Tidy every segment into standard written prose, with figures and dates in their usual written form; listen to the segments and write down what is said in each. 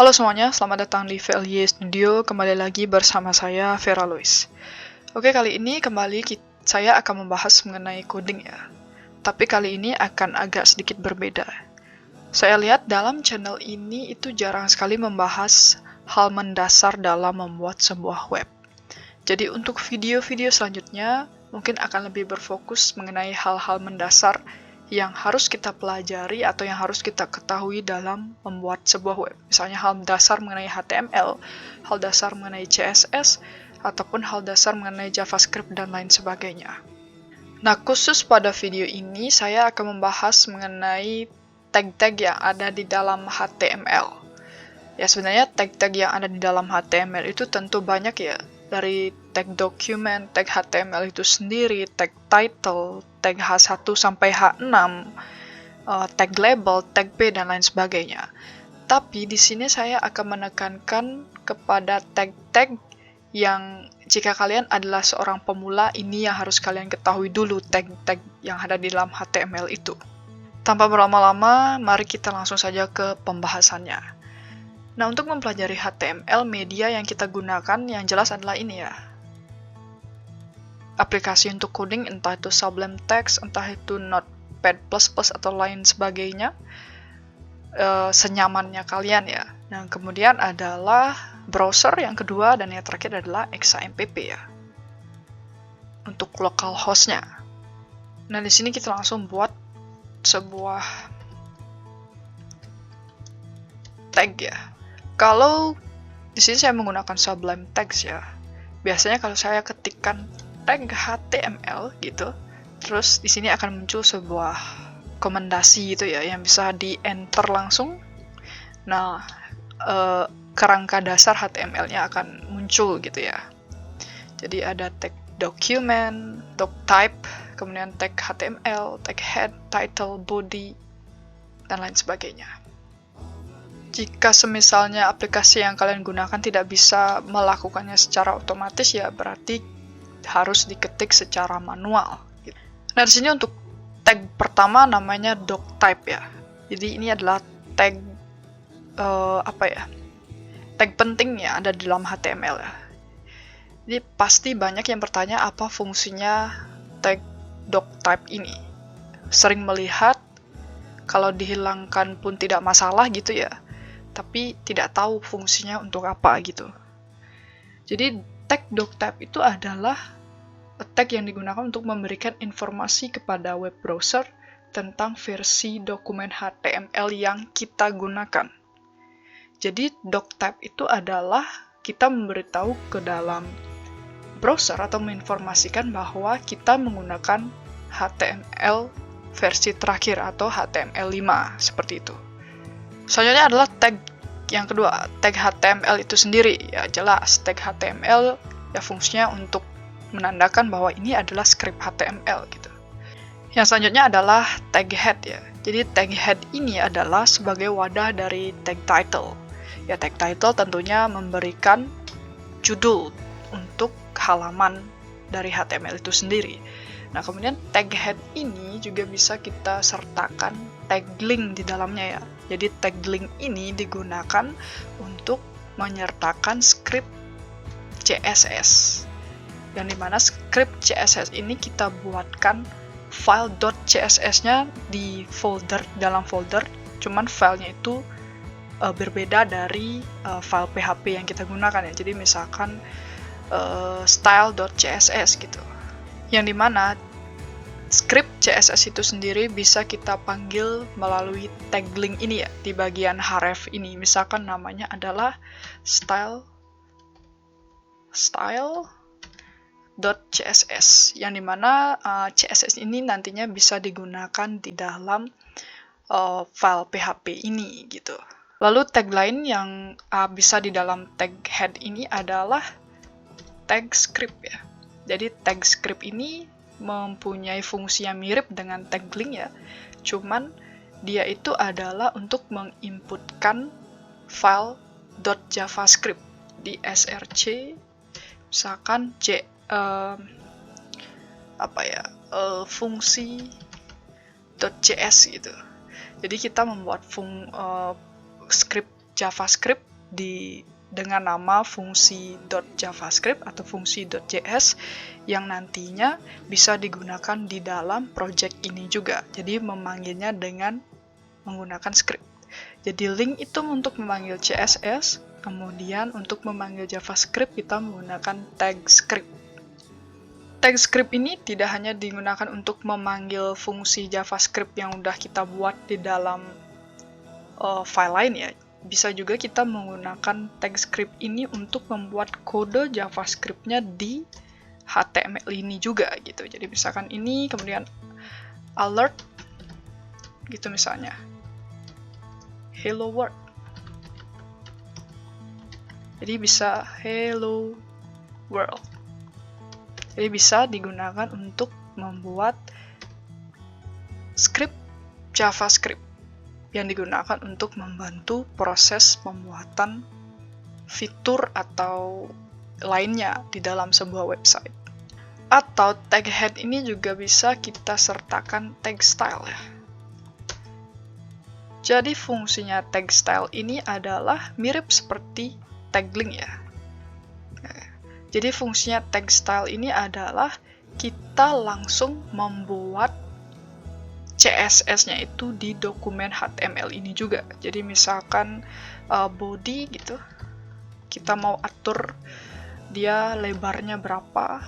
Halo semuanya, selamat datang di VLY Studio. Kembali lagi bersama saya, Vera Lois. Oke, kali ini saya akan membahas mengenai coding ya. Tapi kali ini akan agak sedikit berbeda. Saya lihat dalam channel ini itu jarang sekali membahas hal mendasar dalam membuat sebuah web. Jadi untuk video-video selanjutnya, mungkin akan lebih berfokus mengenai hal-hal mendasar yang harus kita pelajari atau yang harus kita ketahui dalam membuat sebuah web. Misalnya hal dasar mengenai HTML, hal dasar mengenai CSS, ataupun hal dasar mengenai JavaScript dan lain sebagainya. Nah, khusus pada video ini saya akan membahas mengenai tag-tag yang ada di dalam HTML. Ya, sebenarnya tag-tag yang ada di dalam HTML itu tentu banyak ya. Dari tag document, tag HTML itu sendiri, tag title, tag H1 sampai H6, tag label, tag P, dan lain sebagainya. Tapi di sini saya akan menekankan kepada tag-tag yang jika kalian adalah seorang pemula, ini yang harus kalian ketahui dulu tag-tag yang ada di dalam HTML itu. Tanpa berlama-lama, mari kita langsung saja ke pembahasannya. Nah, untuk mempelajari HTML, media yang kita gunakan yang jelas adalah ini ya. Aplikasi untuk coding, entah itu Sublime Text, entah itu Notepad++ atau lain sebagainya. Senyamannya kalian ya. Nah, kemudian adalah browser yang kedua, dan yang terakhir adalah XAMPP ya. Untuk local hostnya. Nah, di sini kita langsung buat sebuah tag ya. Kalau di sini saya menggunakan Sublime Text ya. Biasanya kalau saya ketikkan tag HTML gitu, terus di sini akan muncul sebuah rekomendasi gitu ya, yang bisa di enter langsung. Nah, kerangka dasar HTML-nya akan muncul gitu ya. Jadi ada tag document, doc type, kemudian tag HTML, tag head, title, body, dan lain sebagainya. Jika semisalnya aplikasi yang kalian gunakan tidak bisa melakukannya secara otomatis, ya berarti harus diketik secara manual. Nah, di sini untuk tag pertama namanya doctype ya. Jadi ini adalah tag tag penting ya ada di dalam HTML ya. Jadi pasti banyak yang bertanya apa fungsinya tag doctype ini. Sering melihat kalau dihilangkan pun tidak masalah gitu ya. Tapi tidak tahu fungsinya untuk apa gitu. Jadi tag doctype itu adalah tag yang digunakan untuk memberikan informasi kepada web browser tentang versi dokumen HTML yang kita gunakan. Jadi doctype itu adalah kita memberitahu ke dalam browser atau menginformasikan bahwa kita menggunakan HTML versi terakhir atau HTML5 seperti itu. Selanjutnya adalah tag yang kedua, tag HTML itu sendiri. Ya jelas, tag HTML ya fungsinya untuk menandakan bahwa ini adalah script HTML gitu. Yang selanjutnya adalah tag head ya. Jadi tag head ini adalah sebagai wadah dari tag title. Ya tag title tentunya memberikan judul untuk halaman dari HTML itu sendiri. Nah, kemudian tag head ini juga bisa kita sertakan tag link di dalamnya ya. Jadi tag link ini digunakan untuk menyertakan script CSS. Yang dimana script CSS ini kita buatkan file .css-nya di dalam folder, cuman filenya itu berbeda dari file PHP yang kita gunakan ya. Jadi misalkan style.css gitu. Yang dimana script CSS itu sendiri bisa kita panggil melalui tag link ini ya, di bagian href ini. Misalkan namanya adalah style.css, yang dimana CSS ini nantinya bisa digunakan di dalam file PHP ini gitu. Lalu tag lain yang bisa di dalam tag head ini adalah tag script ya. Jadi tag script ini mempunyai fungsi yang mirip dengan tag link ya, cuman dia itu adalah untuk menginputkan file .javascript di src, misalkan fungsi .cs gitu. Jadi kita membuat script JavaScript dengan nama fungsi .javascript atau fungsi .js yang nantinya bisa digunakan di dalam project ini juga. Jadi memanggilnya dengan menggunakan script. Jadi link itu untuk memanggil CSS, kemudian untuk memanggil JavaScript kita menggunakan tag script. Tag script ini tidak hanya digunakan untuk memanggil fungsi JavaScript yang udah kita buat di dalam file lain ya. Bisa juga kita menggunakan tag script ini untuk membuat kode JavaScript-nya di HTML ini juga gitu. Jadi misalkan ini, kemudian alert gitu misalnya. Hello world. Jadi bisa hello world. Jadi bisa digunakan untuk membuat script JavaScript yang digunakan untuk membantu proses pembuatan fitur atau lainnya di dalam sebuah website. Atau tag head ini juga bisa kita sertakan tag style ya. Jadi fungsinya tag style ini adalah mirip seperti tag link ya. Jadi fungsinya tag style ini adalah kita langsung membuat CSS-nya itu di dokumen HTML ini juga. Jadi misalkan body gitu, kita mau atur dia lebarnya berapa,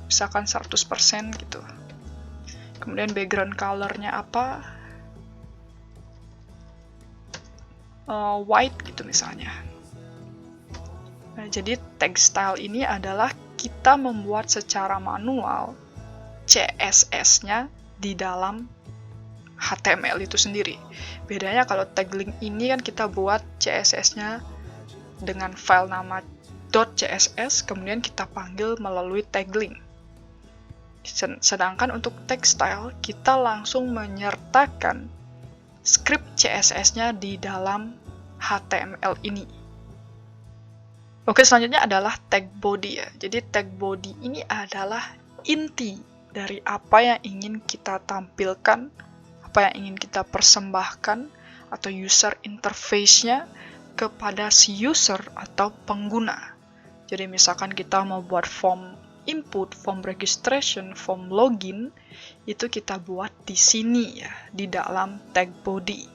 misalkan 100% gitu. Kemudian background color-nya apa, white gitu misalnya. Nah, jadi tag style ini adalah kita membuat secara manual CSS-nya di dalam HTML itu sendiri. Bedanya kalau tag link ini kan kita buat CSS-nya dengan file nama .css, kemudian kita panggil melalui tag link. Sedangkan untuk tag style, kita langsung menyertakan script CSS-nya di dalam HTML ini. Oke, selanjutnya adalah tag body ya. Jadi tag body ini adalah inti dari apa yang ingin kita tampilkan, apa yang ingin kita persembahkan, atau user interface-nya kepada si user atau pengguna. Jadi misalkan kita mau buat form input, form registration, form login, itu kita buat di sini ya, di dalam tag body.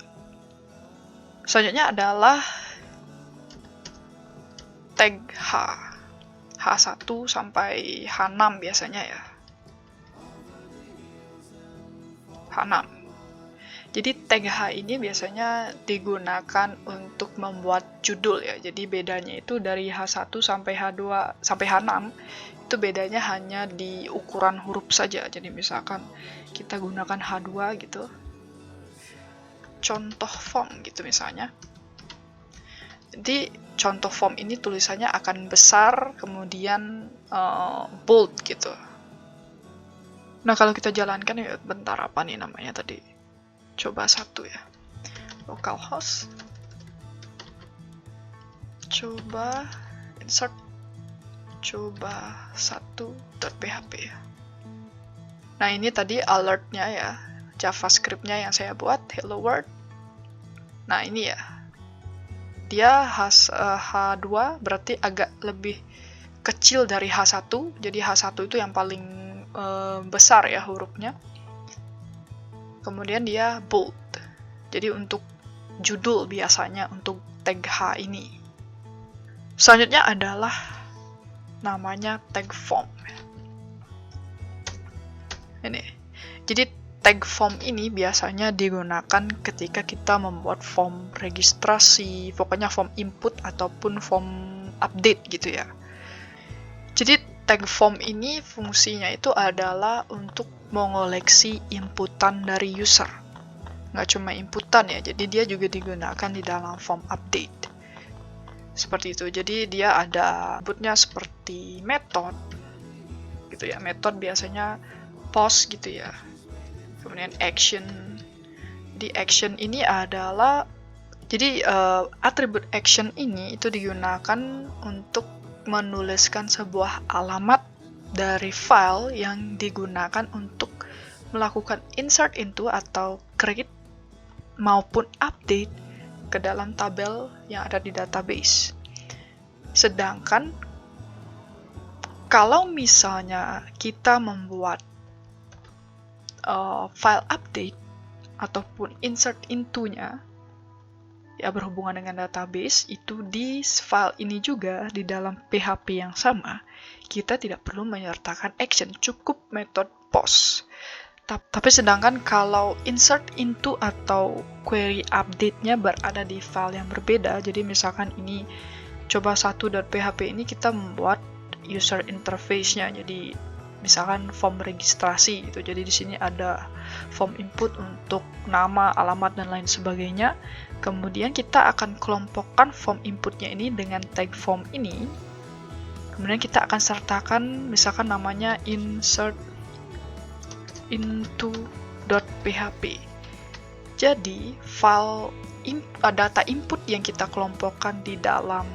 Selanjutnya adalah tag H1 sampai H6 biasanya ya. H6. Jadi tag H ini biasanya digunakan untuk membuat judul ya. Jadi bedanya itu dari H1 sampai H2 sampai H6 itu bedanya hanya di ukuran huruf saja. Jadi misalkan kita gunakan H2 gitu. Contoh form gitu misalnya. Jadi contoh form ini tulisannya akan besar, kemudian bold gitu. Nah kalau kita jalankan ya bentar, apa nih namanya tadi? Coba 1 ya, localhost, coba insert, coba 1.php ya. Nah ini tadi alertnya ya, JavaScript-nya yang saya buat, hello world. Nah ini ya, dia H2 berarti agak lebih kecil dari H1, jadi H1 itu yang paling besar ya hurufnya. Kemudian dia bold. Jadi untuk judul biasanya untuk tag H ini. Selanjutnya adalah namanya tag form. Ini. Jadi tag form ini biasanya digunakan ketika kita membuat form registrasi, pokoknya form input ataupun form update gitu ya. Jadi tag form ini fungsinya itu adalah untuk mengoleksi inputan dari user. Nggak cuma inputan ya, jadi dia juga digunakan di dalam form update. Seperti itu, jadi dia ada inputnya seperti method, gitu ya. Method biasanya post gitu ya. Kemudian action. Di action ini adalah, jadi atribut action ini itu digunakan untuk menuliskan sebuah alamat dari file yang digunakan untuk melakukan insert into atau create maupun update ke dalam tabel yang ada di database. Sedangkan kalau misalnya kita membuat file update ataupun insert into-nya ya berhubungan dengan database, itu di file ini juga di dalam PHP yang sama, kita tidak perlu menyertakan action, cukup metode post. Tapi sedangkan kalau insert into atau query update-nya berada di file yang berbeda, jadi misalkan ini coba 1.php ini kita membuat user interface-nya, jadi misalkan form registrasi gitu. Jadi di sini ada form input untuk nama, alamat dan lain sebagainya. Kemudian kita akan kelompokkan form inputnya ini dengan tag form ini. Kemudian kita akan sertakan misalkan namanya insert into.php. Jadi file data input yang kita kelompokkan di dalam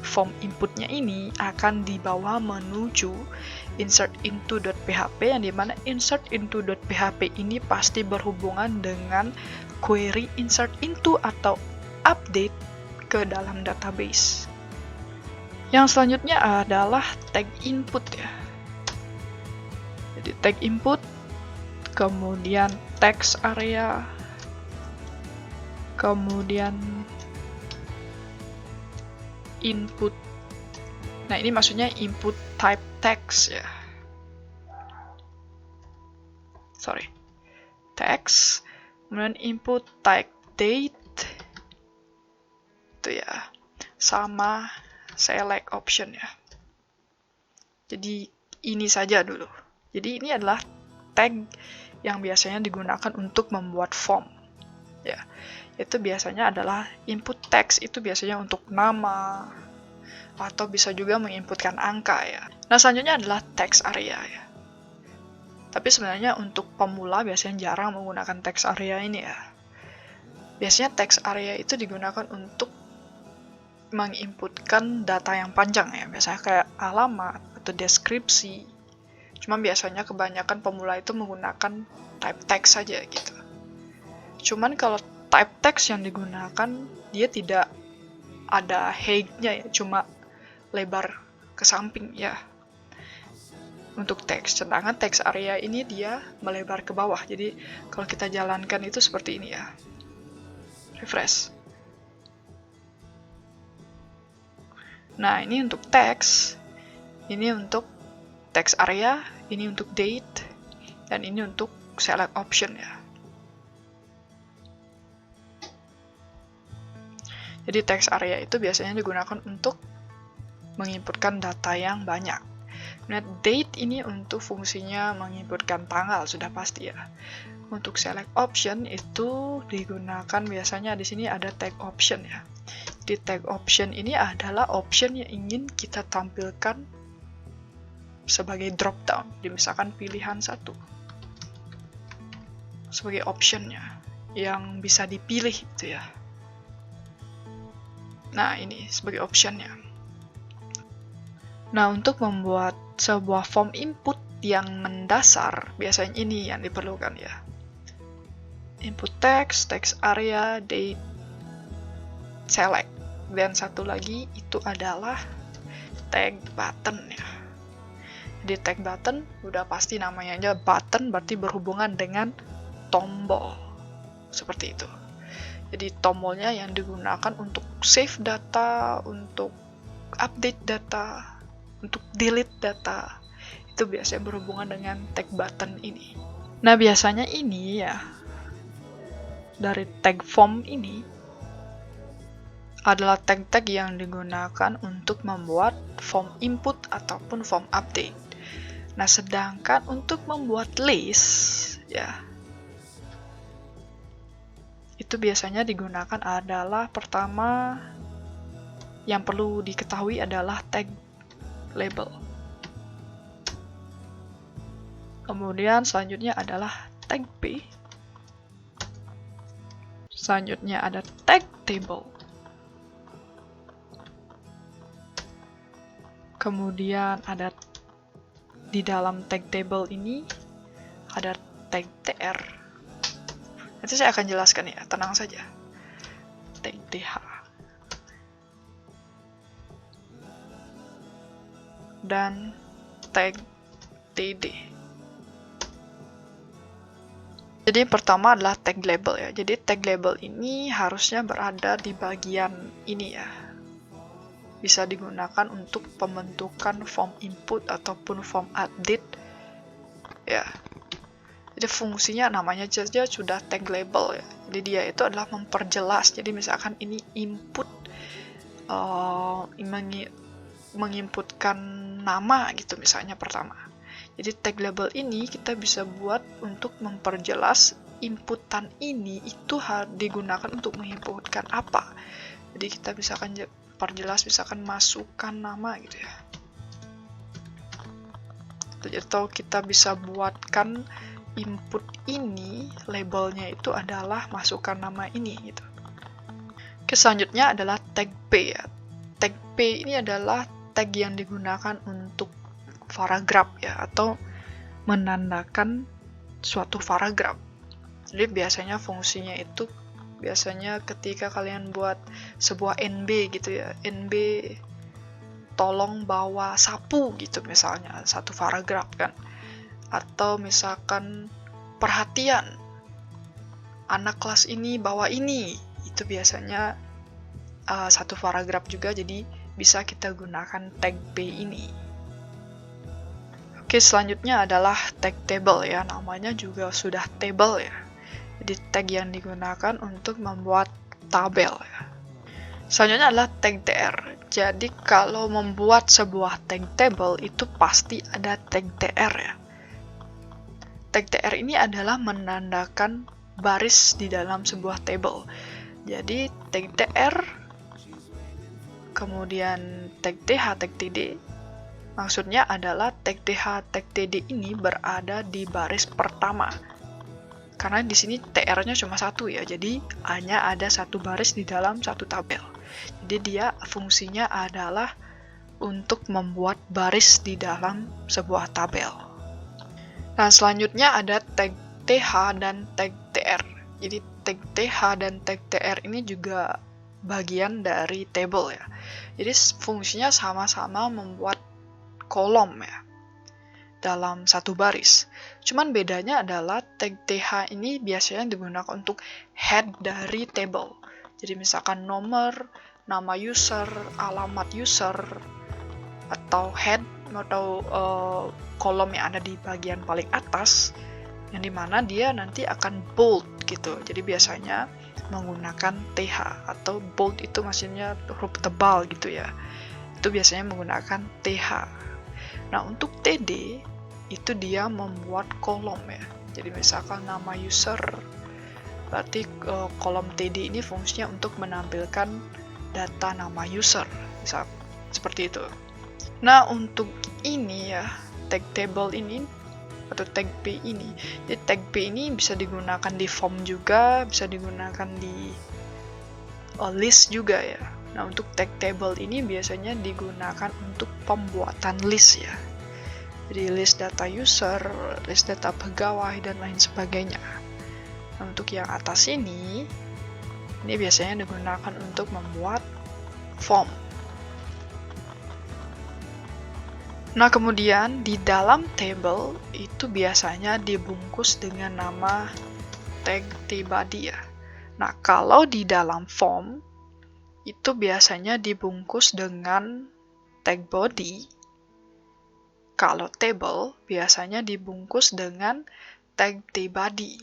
form inputnya ini akan dibawa menuju insert into.php, yang dimana insert into.php ini pasti berhubungan dengan query insert into atau update ke dalam database. Yang selanjutnya adalah tag input ya. Jadi tag input, kemudian text area, kemudian input. Nah, ini maksudnya input type text ya. Text, kemudian input type date itu ya, sama select option ya. Jadi ini saja dulu. Jadi ini adalah tag yang biasanya digunakan untuk membuat form ya. Itu biasanya adalah input text, itu biasanya untuk nama atau bisa juga menginputkan angka ya. Nah, selanjutnya adalah text area ya. Tapi sebenarnya untuk pemula biasanya jarang menggunakan text area ini ya. Biasanya text area itu digunakan untuk menginputkan data yang panjang ya, biasanya kayak alamat atau deskripsi. Cuma biasanya kebanyakan pemula itu menggunakan type text saja gitu. Cuman kalau type text yang digunakan, dia tidak ada height-nya ya, cuma lebar ke samping ya untuk teks. Sedangkan text area ini dia melebar ke bawah. Jadi kalau kita jalankan itu seperti ini ya. Refresh. Nah, ini untuk teks, ini untuk text area, ini untuk date, dan ini untuk select option ya. Jadi text area itu biasanya digunakan untuk menginputkan data yang banyak. Nah, date ini untuk fungsinya menginputkan tanggal, sudah pasti ya. Untuk select option itu digunakan biasanya di sini ada tag option ya. Di tag option ini adalah option yang ingin kita tampilkan sebagai drop down. Misalkan pilihan satu sebagai optionnya yang bisa dipilih itu ya. Nah, ini sebagai optionnya. Nah, untuk membuat sebuah form input yang mendasar, biasanya ini yang diperlukan ya. Input text, text area, date, select. Dan satu lagi itu adalah tag button ya. Jadi tag button udah pasti namanya aja button, berarti berhubungan dengan tombol. Seperti itu. Jadi tombolnya yang digunakan untuk save data, untuk update data, untuk delete data. Itu biasanya berhubungan dengan tag button ini. Nah, biasanya ini ya, dari tag form ini adalah tag-tag yang digunakan untuk membuat form input ataupun form update. Nah, sedangkan untuk membuat list ya, itu biasanya digunakan adalah pertama yang perlu diketahui adalah tag label. Kemudian selanjutnya adalah tag p. Selanjutnya ada tag table. Kemudian ada di dalam tag table ini ada tag tr. Nanti saya akan jelaskan ya, tenang saja. tag th dan tag td. Jadi pertama adalah tag label ya. Jadi tag label ini harusnya berada di bagian ini ya. Bisa digunakan untuk pembentukan form input ataupun form update ya. Jadi fungsinya namanya saja sudah tag label ya. Jadi dia itu adalah memperjelas. Jadi misalkan ini input menginputkan nama gitu misalnya pertama. Jadi tag label ini kita bisa buat untuk memperjelas inputan ini itu digunakan untuk menginputkan apa. Jadi kita misalkan perjelas misalkan masukkan nama gitu ya. Atau kita bisa buatkan input ini labelnya itu adalah masukkan nama ini gitu. Oke, selanjutnya adalah tag p ya. Tag p ini adalah tag yang digunakan untuk paragraf ya, atau menandakan suatu paragraf. Jadi biasanya fungsinya itu ketika kalian buat sebuah NB gitu ya, NB tolong bawa sapu gitu misalnya, satu paragraf kan. Atau misalkan perhatian, anak kelas ini bawa ini, itu biasanya satu paragraf juga, jadi bisa kita gunakan tag p ini. Oke, selanjutnya adalah tag table ya, namanya juga sudah table ya. Jadi tag yang digunakan untuk membuat tabel ya. Selanjutnya adalah tag tr. Jadi kalau membuat sebuah tag table itu pasti ada tag tr ya. Tag tr ini adalah menandakan baris di dalam sebuah table. Jadi tag tr, kemudian tag th, tag td. Maksudnya adalah tag th, tag td ini berada di baris pertama. Karena di sini tr-nya cuma satu ya, jadi hanya ada satu baris di dalam satu tabel. Jadi dia fungsinya adalah untuk membuat baris di dalam sebuah tabel. Nah, selanjutnya ada tag th dan tag tr. Jadi tag th dan tag tr ini juga bagian dari table ya. Jadi fungsinya sama-sama membuat kolom ya dalam satu baris. Cuman bedanya adalah tag th ini biasanya digunakan untuk head dari table. Jadi misalkan nomor, nama user, alamat user, atau head atau kolom yang ada di bagian paling atas, yang dimana dia nanti akan bold gitu. Jadi biasanya menggunakan th, atau bold itu maksudnya huruf tebal gitu ya. Itu biasanya menggunakan th. Nah, untuk td itu dia membuat kolom ya. Jadi misalkan nama user, berarti kolom td ini fungsinya untuk menampilkan data nama user, misal seperti itu. Nah, untuk ini ya, tag table ini atau tag p ini. Jadi tag p ini bisa digunakan di form juga, bisa digunakan di list juga ya. Nah, untuk tag table ini biasanya digunakan untuk pembuatan list ya. Jadi list data user, list data pegawai, dan lain sebagainya. Nah, untuk yang atas ini biasanya digunakan untuk membuat form. Nah, kemudian di dalam table itu biasanya dibungkus dengan nama tag tbody ya. Nah, kalau di dalam form itu biasanya dibungkus dengan tag body. Kalau table biasanya dibungkus dengan tag tbody.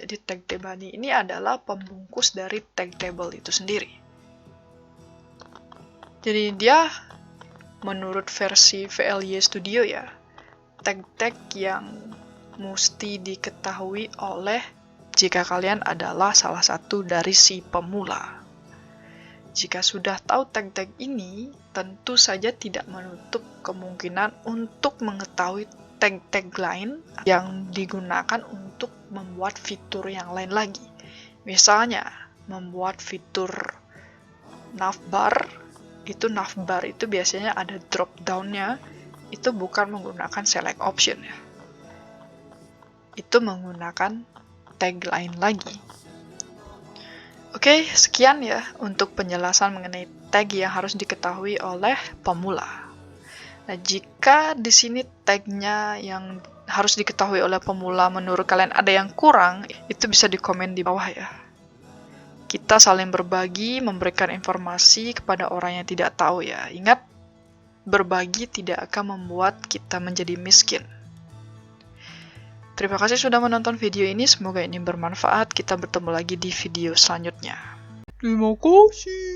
Jadi tag tbody ini adalah pembungkus dari tag table itu sendiri. Jadi dia menurut versi VLY Studio ya, tag-tag yang mesti diketahui oleh jika kalian adalah salah satu dari si pemula. Jika sudah tahu tag-tag ini, tentu saja tidak menutup kemungkinan untuk mengetahui tag-tag lain yang digunakan untuk membuat fitur yang lain lagi. Misalnya, membuat fitur navbar. Itu navbar itu biasanya ada drop down-nya, itu bukan menggunakan select option ya. Itu menggunakan tag lain lagi. Oke, sekian ya untuk penjelasan mengenai tag yang harus diketahui oleh pemula. Nah, jika di sini tagnya yang harus diketahui oleh pemula menurut kalian ada yang kurang, itu bisa dikomen di bawah ya. Kita saling berbagi, memberikan informasi kepada orang yang tidak tahu ya. Ingat, berbagi tidak akan membuat kita menjadi miskin. Terima kasih sudah menonton video ini, semoga ini bermanfaat. Kita bertemu lagi di video selanjutnya. Terima kasih.